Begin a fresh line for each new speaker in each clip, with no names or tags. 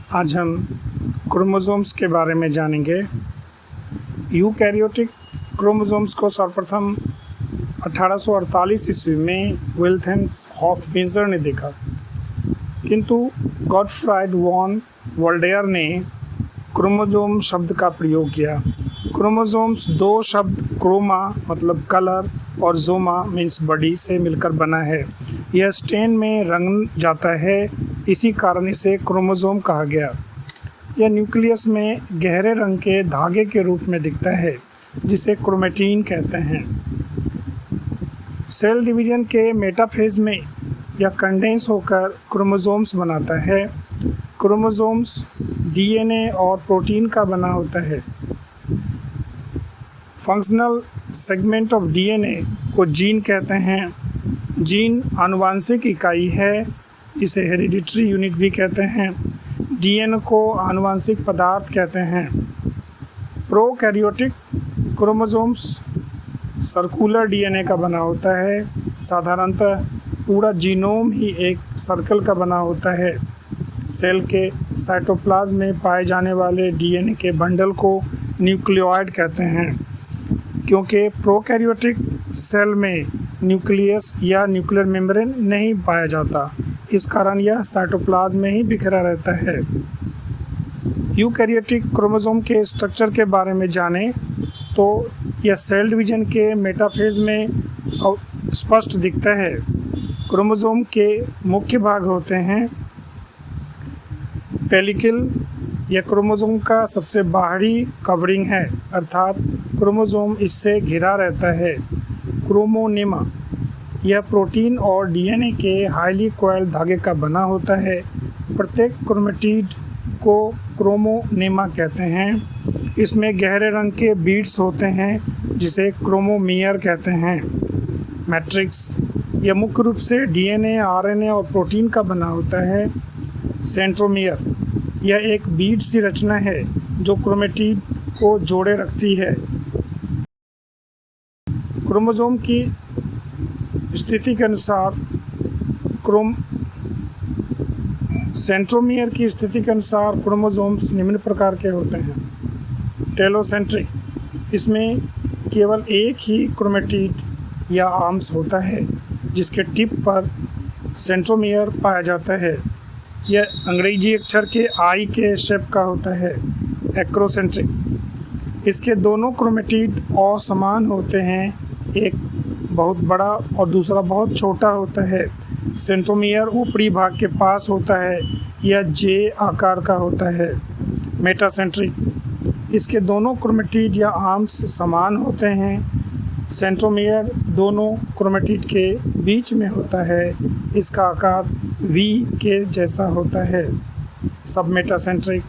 आज हम क्रोमोसोम्स के बारे में जानेंगे। यूकैरियोटिक क्रोमोसोम्स को सर्वप्रथम 1848 ईस्वी में विल्हेल्म हॉफमेजर ने देखा, किंतु गॉटफ्राइड वॉन वोल्डेयर ने क्रोमोसोम शब्द का प्रयोग किया। क्रोमोसोम्स दो शब्द क्रोमा मतलब कलर और जोमा मीन्स बॉडी से मिलकर बना है। यह स्टेन में रंग जाता है, इसी कारण इसे क्रोमोसोम कहा गया। यह न्यूक्लियस में गहरे रंग के धागे के रूप में दिखता है, जिसे क्रोमैटिन कहते हैं। सेल डिवीजन के मेटाफेज में यह कंडेंस होकर क्रोमोसोम्स बनाता है। क्रोमोसोम्स डीएनए और प्रोटीन का बना होता है। फंक्शनल सेगमेंट ऑफ डीएनए को जीन कहते हैं। जीन आनुवांशिक इकाई है, जिसे हेरिडिटरी यूनिट भी कहते हैं। डीएनए को आनुवांशिक पदार्थ कहते हैं। प्रोकैरियोटिक क्रोमोसोम्स सर्कुलर डीएनए का बना होता है। साधारणतः पूरा जीनोम ही एक सर्कल का बना होता है। सेल के साइटोप्लाज्म में पाए जाने वाले डीएनए के बंडल को न्यूक्लियोइड कहते हैं। क्योंकि प्रोकैरियोटिक सेल में न्यूक्लियस या न्यूक्लियर मेम्ब्रेन नहीं पाया जाता, इस कारण यह साइटोप्लाज्म में ही बिखरा रहता है। यूकैरियोटिक क्रोमोसोम के स्ट्रक्चर के बारे में जानें तो यह सेल डिवीजन के मेटाफेज में स्पष्ट दिखता है। क्रोमोसोम के मुख्य भाग होते हैं। पेलिकल यह क्रोमोसोम का सबसे बाहरी कवरिंग है, अर्थात क्रोमोसोम इससे घिरा रहता है। क्रोमोनेमा यह प्रोटीन और डीएनए के हाईली कॉइल्ड धागे का बना होता है। प्रत्येक क्रोमेटिड को क्रोमोनेमा कहते हैं। इसमें गहरे रंग के बीड्स होते हैं, जिसे क्रोमोमियर कहते हैं। मैट्रिक्स यह मुख्य रूप से डीएनए, आरएनए और प्रोटीन का बना होता है। सेंट्रोमियर यह एक बीड सी रचना है जो क्रोमेटिड को जोड़े रखती है। क्रोमोसोम की स्थिति के अनुसार सेंट्रोमियर की स्थिति के अनुसार क्रोमोसोम्स निम्न प्रकार के होते हैं। टेलोसेंट्रिक, इसमें केवल एक ही क्रोमेटिड या आर्म्स होता है, जिसके टिप पर सेंट्रोमियर पाया जाता है। यह अंग्रेजी अक्षर के आई के शेप का होता है। एक्रोसेंट्रिक, इसके दोनों क्रोमेटिड असमान होते हैं, एक बहुत बड़ा और दूसरा बहुत छोटा होता है। सेंट्रोमियर ऊपरी भाग के पास होता है, यह जे आकार का होता है। मेटासेंट्रिक, इसके दोनों क्रोमेटिड या आर्म्स समान होते हैं। सेंट्रोमियर दोनों क्रोमेटिड के बीच में होता है, इसका आकार वी के जैसा होता है। सबमेटासेंट्रिक,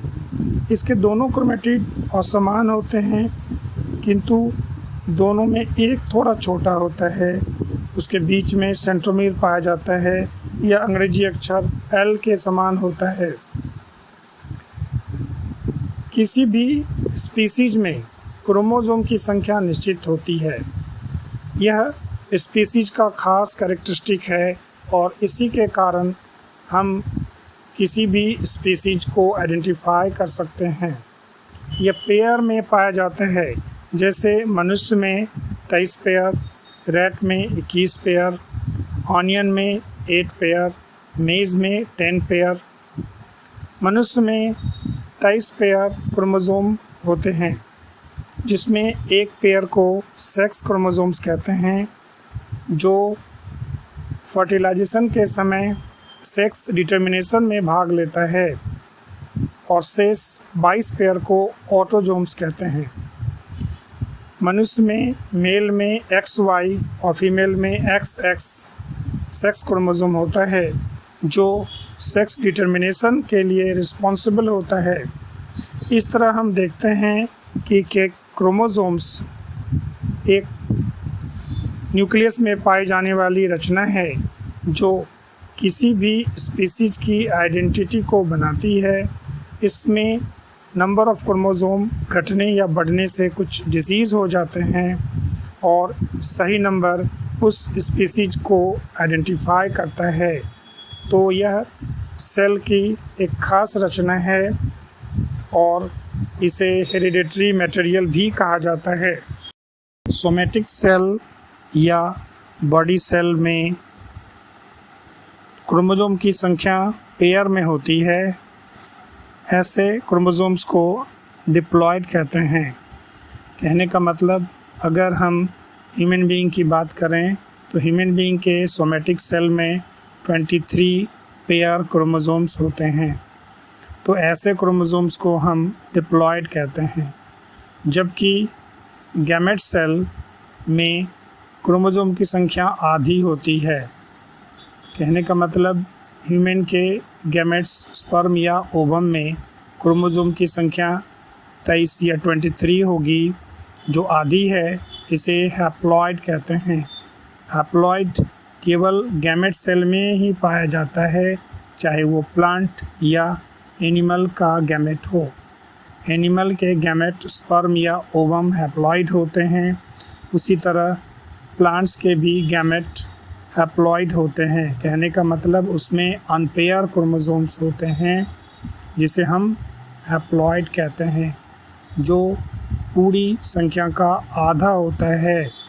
इसके दोनों क्रोमेटिड असमान होते हैं, किंतु दोनों में एक थोड़ा छोटा होता है, उसके बीच में सेंट्रोमियर पाया जाता है। यह अंग्रेजी अक्षर एल के समान होता है। किसी भी स्पीसीज में क्रोमोसोम की संख्या निश्चित होती है। यह स्पीसीज का खास कैरेक्टरिस्टिक है और इसी के कारण हम किसी भी स्पीसीज को आइडेंटिफाई कर सकते हैं। यह पेयर में पाया जाता है, जैसे मनुष्य में 23 पेयर, रैट में 21 पेयर, ऑनियन में 8 पेयर, मेज़ में 10 पेयर। मनुष्य में 23 पेयर क्रोमोसोम होते हैं, जिसमें एक पेयर को सेक्स क्रोमोसोम्स कहते हैं, जो फर्टिलाइजेशन के समय सेक्स डिटर्मिनेशन में भाग लेता है, और शेष 22 पेयर को ऑटोसोम्स कहते हैं। मनुष्य में मेल में XY और फीमेल में XX सेक्स क्रोमोसोम होता है, जो सेक्स डिटर्मिनेशन के लिए रिस्पॉन्सिबल होता है। इस तरह हम देखते हैं कि क्रोमोसोम्स एक न्यूक्लियस में पाई जाने वाली रचना है, जो किसी भी स्पीसीज की आइडेंटिटी को बनाती है। इसमें नंबर ऑफ क्रोमोसोम घटने या बढ़ने से कुछ डिजीज़ हो जाते हैं, और सही नंबर उस स्पीसीज को आइडेंटिफाई करता है। तो यह सेल की एक खास रचना है और इसे हेरिडेटरी मटेरियल भी कहा जाता है। सोमेटिक सेल या बॉडी सेल में क्रोमोसोम की संख्या पेयर में होती है। ऐसे क्रोमोसोम्स को डिप्लॉयड कहते हैं। कहने का मतलब, अगर हम ह्यूमन बीइंग की बात करें तो ह्यूमन बीइंग के सोमेटिक सेल में 23 पेयर क्रोमोसोम्स होते हैं। तो ऐसे क्रोमोसोम्स को हम डिप्लॉयड कहते हैं। जबकि गैमेट सेल में क्रोमोसोम की संख्या आधी होती है। कहने का मतलब, ह्यूमन के गैमेट्स स्पर्म या ओवम में क्रोमोसोम की संख्या 23 या 23 होगी, जो आधी है। इसे हैप्लॉयड कहते हैं। हैप्लॉयड केवल गैमेट सेल में ही पाया जाता है, चाहे वो प्लांट या एनिमल का गैमेट हो। एनिमल के गैमेट स्पर्म या ओवम हैप्लॉयड होते हैं। उसी तरह प्लांट्स के भी गैमेट हैप्लॉयड होते हैं। कहने का मतलब, उसमें अनपेयर क्रोमोसोम्स होते हैं, जिसे हम हैप्लॉयड कहते हैं, जो पूरी संख्या का आधा होता है।